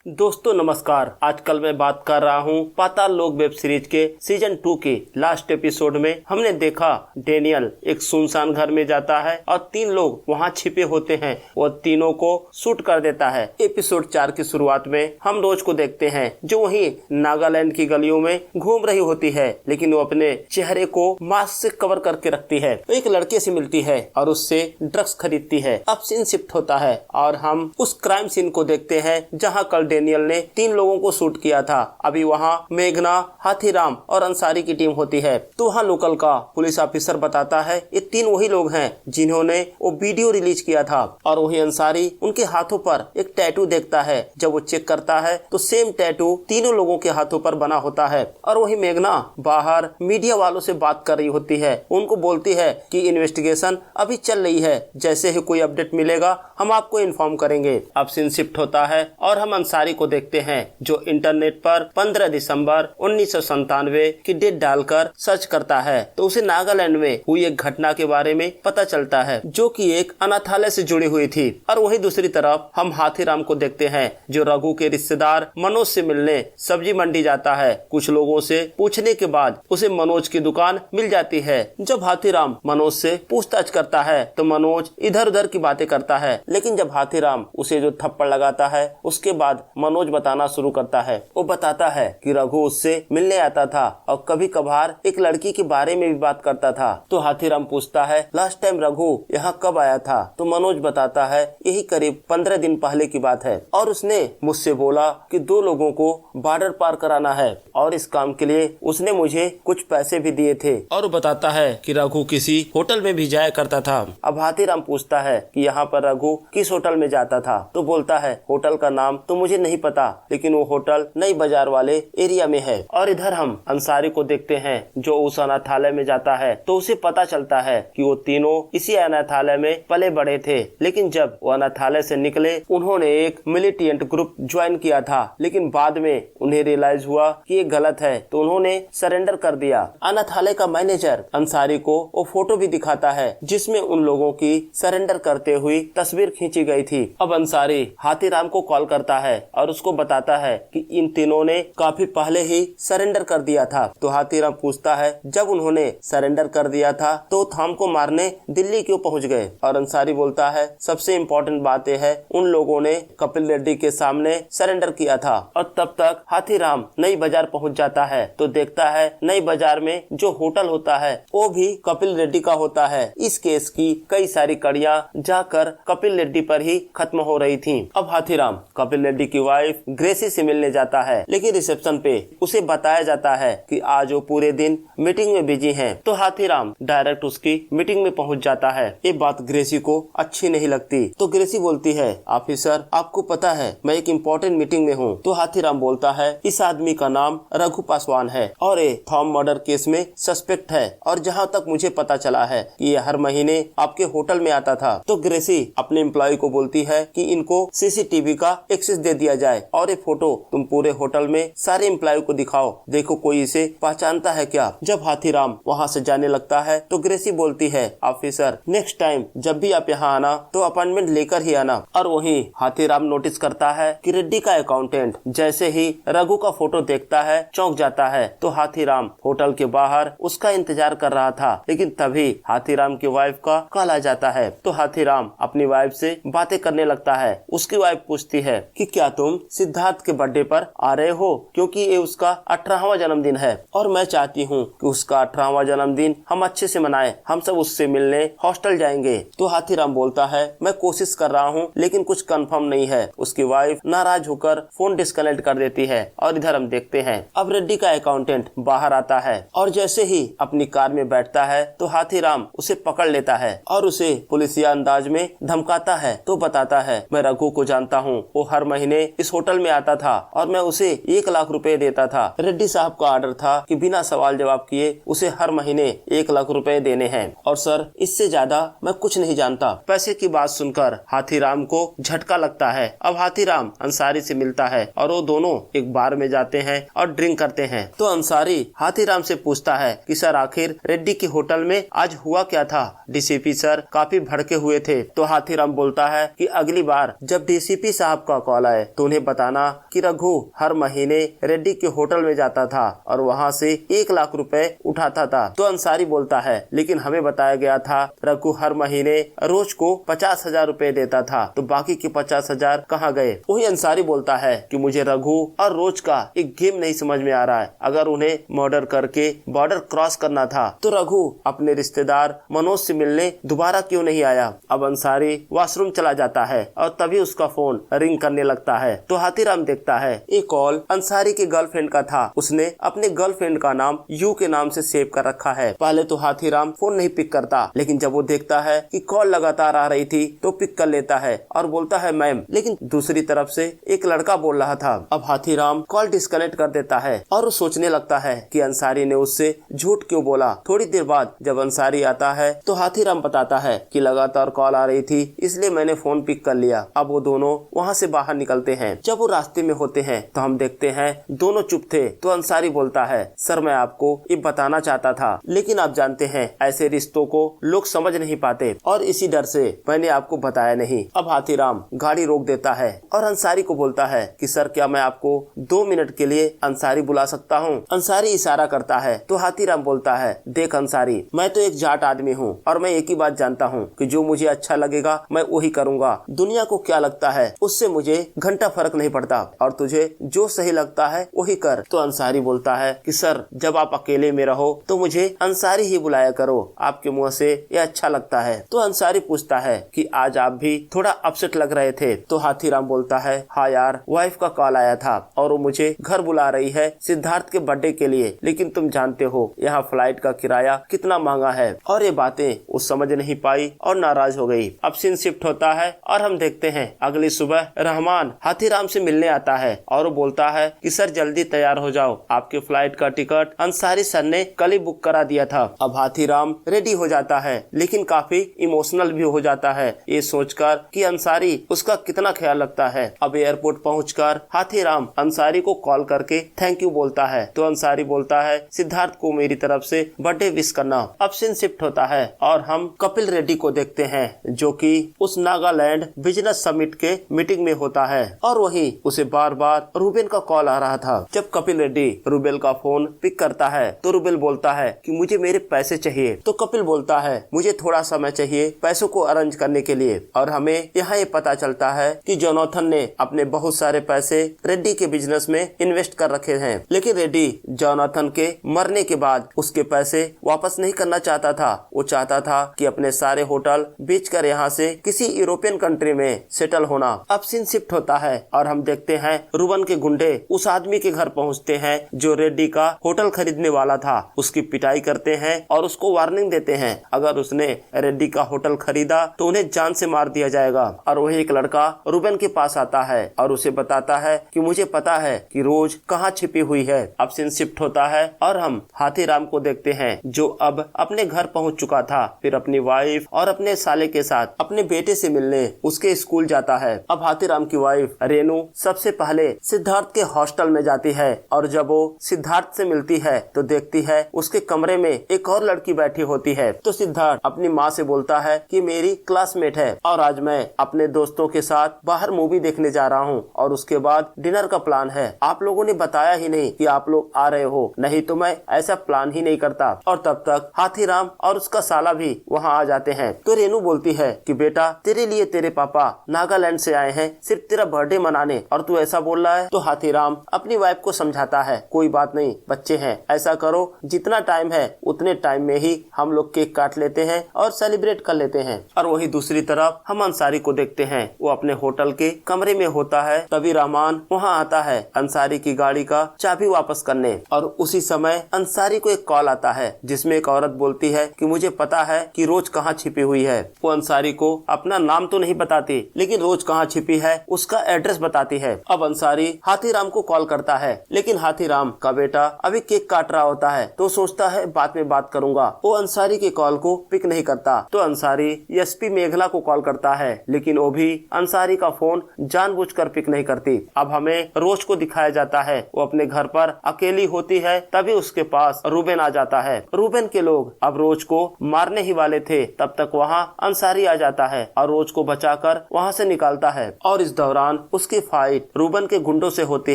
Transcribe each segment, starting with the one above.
दोस्तों नमस्कार। आजकल मैं बात कर रहा हूँ पाताल लोक वेब सीरीज के सीजन 2 के लास्ट एपिसोड में हमने देखा डेनियल एक सुनसान घर में जाता है और 3 लोग वहाँ छिपे होते हैं। वो तीनों को शूट कर देता है। एपिसोड 4 की शुरुआत में हम रोज को देखते हैं जो वहीं नागालैंड की गलियों में घूम रही होती है, लेकिन वो अपने चेहरे को मास्क से कवर करके रखती है। तो एक लड़के से मिलती है और उससे ड्रग्स खरीदती है। अब सीन शिफ्ट होता है और हम उस क्राइम सीन को देखते हैं जहाँ कल डेनियल ने 3 लोगों को शूट किया था। अभी वहाँ मेघना, हाथीराम और अंसारी की टीम होती है। तो वहाँ लोकल का पुलिस ऑफिसर बताता है ये 3 वही लोग हैं जिन्होंने वो वीडियो रिलीज किया था। और वही अंसारी उनके हाथों पर एक टैटू देखता है। जब वो चेक करता है तो सेम टैटू तीनों लोगों के हाथों पर बना होता है। और वही मेघना बाहर मीडिया वालों से बात कर रही होती है। उनको बोलती है कि इन्वेस्टिगेशन अभी चल रही है, जैसे ही कोई अपडेट मिलेगा हम आपको इन्फॉर्म करेंगे। अब सीन शिफ्ट होता है और हम अंसारी को देखते हैं जो इंटरनेट पर 15 दिसंबर 1997 की डेट डालकर सर्च करता है। तो उसे नागालैंड में हुई एक घटना के बारे में पता चलता है जो कि एक अनाथालय से जुड़ी हुई थी। और वही दूसरी तरफ हम हाथीराम को देखते हैं जो रघु के रिश्तेदार मनोज से मिलने सब्जी मंडी जाता है। कुछ लोगों से पूछने के बाद उसे मनोज की दुकान मिल जाती है। जब हाथीराम मनोज से पूछताछ करता है तो मनोज इधर उधर की बातें करता है, लेकिन जब हाथीराम उसे जो थप्पड़ लगाता है उसके बाद मनोज बताना शुरू करता है। वो बताता है कि रघु उससे मिलने आता था और कभी कभार एक लड़की के बारे में भी बात करता था। तो हाथीराम पूछता है लास्ट टाइम रघु यहाँ कब आया था? तो मनोज बताता है यही करीब 15 दिन पहले की बात है और उसने मुझसे बोला कि 2 लोगों को बॉर्डर पार कराना है और इस काम के लिए उसने मुझे कुछ पैसे भी दिए थे। और बताता है कि रघु किसी होटल में भी जाया करता था। अब हाथीराम पूछता है कि यहाँ पर रघु किस होटल में जाता था? तो बोलता है होटल का नाम तो मुझे नहीं पता, लेकिन वो होटल नई बाजार वाले एरिया में है। और इधर हम अंसारी को देखते हैं जो उस अनाथालय में जाता है। तो उसे पता चलता है कि वो तीनों इसी अनाथालय में पले बड़े थे, लेकिन जब वो अनाथालय से निकले उन्होंने एक मिलिटेंट ग्रुप ज्वाइन किया था, लेकिन बाद में उन्हें रियलाइज हुआ कि ये गलत है तो उन्होंने सरेंडर कर दिया। अनाथालय का मैनेजर अंसारी को वो फोटो भी दिखाता है जिसमें उन लोगों की सरेंडर करते हुई तस्वीर खींची गई थी। अब अंसारी हाथीराम को कॉल करता है और उसको बताता है कि इन तीनों ने काफी पहले ही सरेंडर कर दिया था। तो हाथीराम पूछता है जब उन्होंने सरेंडर कर दिया था तो थाम को मारने दिल्ली क्यों पहुंच गए? और अंसारी बोलता है सबसे इम्पोर्टेंट बात यह है उन लोगों ने कपिल रेड्डी के सामने सरेंडर किया था। और तब तक हाथीराम नई बाजार पहुंच जाता है तो देखता है नई बाजार में जो होटल होता है वो भी कपिल रेड्डी का होता है। इस केस की कई सारी कड़ियां जाकर कपिल रेड्डी पर ही खत्म हो रही थी। अब हाथीराम कपिल रेड्डी की वाइफ ग्रेसी से मिलने जाता है, लेकिन रिसेप्शन पे उसे बताया जाता है कि आज वो पूरे दिन मीटिंग में बिजी हैं। तो हाथीराम डायरेक्ट उसकी मीटिंग में पहुंच जाता है। ये बात ग्रेसी को अच्छी नहीं लगती। तो ग्रेसी बोलती है ऑफिसर आपको पता है मैं एक इम्पोर्टेंट मीटिंग में हूँ। तो हाथीराम बोलता है इस आदमी का नाम रघु पासवान है और ये थॉम मर्डर केस में सस्पेक्ट है और जहाँ तक मुझे पता चला है कि ये हर महीने आपके होटल में आता था। तो ग्रेसी अपने एम्प्लॉय को बोलती है कि इनको सीसीटीवी का एक्सेस दे दिया जाए और ये फोटो तुम पूरे होटल में सारे एम्प्लॉय को दिखाओ, देखो कोई इसे पहचानता है क्या। जब हाथीराम वहाँ से जाने लगता है तो ग्रेसी बोलती है ऑफिसर नेक्स्ट टाइम जब भी आप यहाँ आना तो अपॉइंटमेंट लेकर ही आना। और वहीं हाथीराम नोटिस करता है कि रेड्डी का अकाउंटेंट जैसे ही रघु का फोटो देखता है चौंक जाता है। तो हाथीराम होटल के बाहर उसका इंतजार कर रहा था, लेकिन तभी हाथीराम की वाइफ का कॉल आ जाता है। तो हाथीराम अपनी वाइफ से बातें करने लगता है। उसकी वाइफ पूछती है कि क्या तुम सिद्धार्थ के बर्थडे पर आ रहे हो, क्योंकि ये उसका 18वां जन्मदिन है और मैं चाहती हूँ कि उसका 18वां जन्मदिन हम अच्छे से मनाएं। हम सब उससे मिलने हॉस्टल जाएंगे। तो हाथीराम बोलता है मैं कोशिश कर रहा हूँ लेकिन कुछ कंफर्म नहीं है। उसकी वाइफ नाराज होकर फोन डिस्कनेक्ट कर देती है। और इधर हम देखते हैं अब रेड्डी का अकाउंटेंट बाहर आता है और जैसे ही अपनी कार में बैठता है तो हाथीराम उसे पकड़ लेता है और उसे पुलिसिया अंदाज में धमकाता है। तो बताता है मैं रघु को जानता हूँ, वो हर महीने इस होटल में आता था और मैं उसे 1 लाख रुपए देता था। रेड्डी साहब का ऑर्डर था कि बिना सवाल जवाब किए उसे हर महीने 1 लाख रुपए देने हैं और सर इससे ज्यादा मैं कुछ नहीं जानता। पैसे की बात सुनकर हाथीराम को झटका लगता है। अब हाथीराम अंसारी से मिलता है और वो दोनों एक बार में जाते हैं और ड्रिंक करते हैं। तो अंसारी हाथीराम से पूछता है कि सर आखिर रेड्डी के होटल में आज हुआ क्या था? डीसीपी सर काफी भड़के हुए थे। तो हाथीराम बोलता है कि अगली बार जब डीसीपी साहब का कॉल आए तो तो उन्हें बताना कि रघु हर महीने रेड्डी के होटल में जाता था और वहाँ से 1 लाख रुपए उठाता था। तो अंसारी बोलता है लेकिन हमें बताया गया था रघु हर महीने रोज को 50,000 रुपए देता था, तो बाकी के 50,000 कहाँ गए? वही अंसारी बोलता है कि मुझे रघु और रोज का एक गेम नहीं समझ में आ रहा है। अगर उन्हें मर्डर करके बॉर्डर क्रॉस करना था तो रघु अपने रिश्तेदार मनोज से मिलने दोबारा क्यों नहीं आया? अब अंसारी वॉशरूम चला जाता है और तभी उसका फोन रिंग करने लगता है। तो हाथीराम देखता है एक कॉल अंसारी के गर्लफ्रेंड का था। उसने अपने गर्लफ्रेंड का नाम यू के नाम से सेव कर रखा है। पहले तो हाथीराम फोन नहीं पिक करता, लेकिन जब वो देखता है कि कॉल लगातार आ रही थी तो पिक कर लेता है और बोलता है मैम, लेकिन दूसरी तरफ से एक लड़का बोल रहा था। अब हाथीराम कॉल डिस्कनेक्ट कर देता है और वो सोचने लगता है कि अंसारी ने उससे झूठ क्यों बोला। थोड़ी देर बाद जब अंसारी आता है तो हाथीराम बताता है कि लगातार कॉल आ रही थी इसलिए मैंने फोन पिक कर लिया। अब वो दोनों वहाँ से बाहर निकलते हैं। जब वो रास्ते में होते हैं तो हम देखते हैं दोनों चुप थे। तो अंसारी बोलता है सर मैं आपको ये बताना चाहता था, लेकिन आप जानते हैं ऐसे रिश्तों को लोग समझ नहीं पाते और इसी डर से मैंने आपको बताया नहीं। अब हाथीराम गाड़ी रोक देता है और अंसारी को बोलता है कि सर क्या मैं आपको 2 मिनट के लिए अंसारी बुला सकता हूँ? अंसारी इशारा करता है तो हाथीराम बोलता है देख अंसारी, मैं तो एक जाट आदमी हूँ और मैं एक ही बात जानता हूँ कि जो मुझे अच्छा लगेगा मैं वही करूँगा। दुनिया को क्या लगता है उससे मुझे घंटा फर्क नहीं पड़ता और तुझे जो सही लगता है वही कर। तो अंसारी बोलता है कि सर जब आप अकेले में रहो तो मुझे अंसारी ही बुलाया करो, आपके मुँह से ये अच्छा लगता है। तो अंसारी पूछता है कि आज आप भी थोड़ा अपसेट लग रहे थे। तो हाथीराम बोलता है हाँ यार, वाइफ का कॉल आया था और वो मुझे घर बुला रही है सिद्धार्थ के बर्थडे के लिए, लेकिन तुम जानते हो यहाँ फ्लाइट का किराया कितना महंगा है। और ये बातें वो समझ नहीं पाई और नाराज हो गई। अब सीन शिफ्ट होता है और हम देखते हैं अगली सुबह रहमान हाथीराम से मिलने आता है और वो बोलता है कि सर जल्दी तैयार हो जाओ, आपके फ्लाइट का टिकट अंसारी सर ने कल ही बुक करा दिया था। अब हाथीराम रेडी हो जाता है लेकिन काफी इमोशनल भी हो जाता है ये सोचकर कि अंसारी उसका कितना ख्याल रखता है। अब एयरपोर्ट पहुंचकर हाथीराम अंसारी को कॉल करके थैंक यू बोलता है। तो अंसारी बोलता है सिद्धार्थ को मेरी तरफ से बर्थडे विश करना। अब सीन शिफ्ट होता है और हम कपिल रेड्डी को देखते हैं जो कि उस नागालैंड बिजनेस समिट के मीटिंग में होता है और वही उसे बार बार रूबेल का कॉल आ रहा था। जब कपिल रेड्डी रूबेल का फोन पिक करता है तो रूबेल बोलता है कि मुझे मेरे पैसे चाहिए। तो कपिल बोलता है मुझे थोड़ा समय चाहिए पैसों को अरेंज करने के लिए। और हमें यहाँ ये पता चलता है कि जोनाथन ने अपने बहुत सारे पैसे रेड्डी के बिजनेस में इन्वेस्ट कर रखे हैं, लेकिन रेड्डी जोनाथन के मरने के बाद उसके पैसे वापस नहीं करना चाहता था। वो चाहता था कि अपने सारे होटल बेचकर यहाँ से किसी यूरोपियन कंट्री में सेटल होना। अब सीन शिफ्ट होता है और हम देखते हैं रुबन के गुंडे उस आदमी के घर पहुँचते हैं जो रेड्डी का होटल खरीदने वाला था। उसकी पिटाई करते हैं और उसको वार्निंग देते हैं अगर उसने रेड्डी का होटल खरीदा तो उन्हें जान से मार दिया जाएगा। और वही एक लड़का रुबन के पास आता है और उसे बताता है कि मुझे पता है कि रोज कहाँ छिपी हुई है। अब सीन शिफ्ट होता है और हम हाथीराम को देखते हैं जो अब अपने घर पहुँच चुका था। फिर अपनी वाइफ और अपने साले के साथ अपने बेटे से मिलने उसके स्कूल जाता है। अब हाथीराम की वाइफ रेनू सबसे पहले सिद्धार्थ के हॉस्टल में जाती है और जब वो सिद्धार्थ से मिलती है तो देखती है उसके कमरे में एक और लड़की बैठी होती है। तो सिद्धार्थ अपनी माँ से बोलता है कि मेरी क्लासमेट है और आज मैं अपने दोस्तों के साथ बाहर मूवी देखने जा रहा हूँ और उसके बाद डिनर का प्लान है। आप लोगों ने बताया ही नहीं कि आप लोग आ रहे हो, नहीं तो मैं ऐसा प्लान ही नहीं करता। और तब तक हाथीराम और उसका साला भी वहाँ आ जाते हैं। तो रेनू बोलती है कि बेटा तेरे लिए तेरे पापा नागालैंड से आए हैं सिर्फ तेरा बर्थडे मनाने और तू ऐसा बोल रहा है। तो हाथीराम अपनी वाइफ को समझाता है कोई बात नहीं, बच्चे हैं, ऐसा करो जितना टाइम है उतने टाइम में ही हम लोग केक काट लेते हैं और सेलिब्रेट कर लेते हैं। और वही दूसरी तरफ हम अंसारी को देखते हैं, वो अपने होटल के कमरे में होता है। तभी रहमान वहाँ आता है अंसारी की गाड़ी का चाबी वापस करने और उसी समय अंसारी को एक कॉल आता है जिसमें एक औरत बोलती है कि मुझे पता है कि रोज कहाँ छिपी हुई है। वो अंसारी को अपना नाम तो नहीं बताती लेकिन रोज कहाँ छिपी है उसका एड्रेस बताती है। अब अंसारी हाथीराम को कॉल करता है लेकिन हाथीराम का बेटा अभी केक काट रहा होता है तो सोचता है बाद में बात करूंगा। वो अंसारी के कॉल को पिक नहीं करता। तो अंसारी एसपी मेघला को कॉल करता है लेकिन वो भी अंसारी का फोन जानबूझकर पिक नहीं करती। अब हमें रोज को दिखाया जाता है वो अपने घर पर अकेली होती है, तभी उसके पास रूबेन आ जाता है। रूबेन के लोग अब रोज को मारने ही वाले थे, तब तक वहाँ अंसारी आ जाता है और रोज को बचाकर वहाँ से निकालता है। और इस दौरान उसकी फाइट रूबन के गुंडों से होती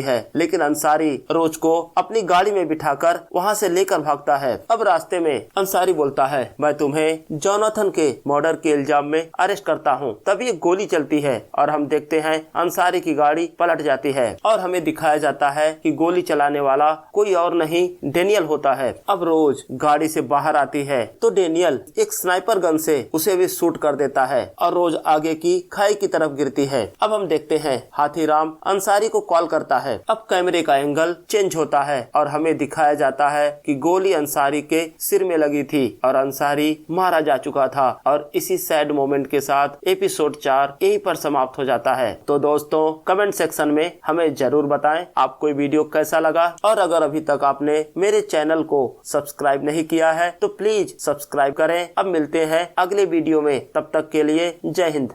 है, लेकिन अंसारी रोज को अपनी गाड़ी में बिठाकर वहाँ से लेकर भागता है। अब रास्ते में अंसारी बोलता है, मैं तुम्हें जोनाथन के मर्डर के इल्जाम में अरेस्ट करता हूँ। तभी एक गोली चलती है और हम देखते हैं अंसारी की गाड़ी पलट जाती है और हमें दिखाया जाता है कि गोली चलाने वाला कोई और नहीं डेनियल होता है। अब रोज गाड़ी से बाहर आती है तो डेनियल एक स्नाइपर गन से उसे भी शूट कर देता है और रोज आगे की खाई की तरफ गिरती है। अब हम देखते हैं हाथीराम अंसारी को कॉल करता है। अब कैमरे का एंगल चेंज होता है और हमें दिखाया जाता है कि गोली अंसारी के सिर में लगी थी और अंसारी मारा जा चुका था। और इसी सैड मोमेंट के साथ एपिसोड 4 यहीं पर समाप्त हो जाता है। तो दोस्तों कमेंट सेक्शन में हमें जरूर बताएं आपको ये वीडियो कैसा लगा, और अगर अभी तक आपने मेरे चैनल को सब्सक्राइब नहीं किया है तो प्लीज सब्सक्राइब करें। अब मिलते हैं अगले वीडियो में, तब तक के लिए जय हिंद।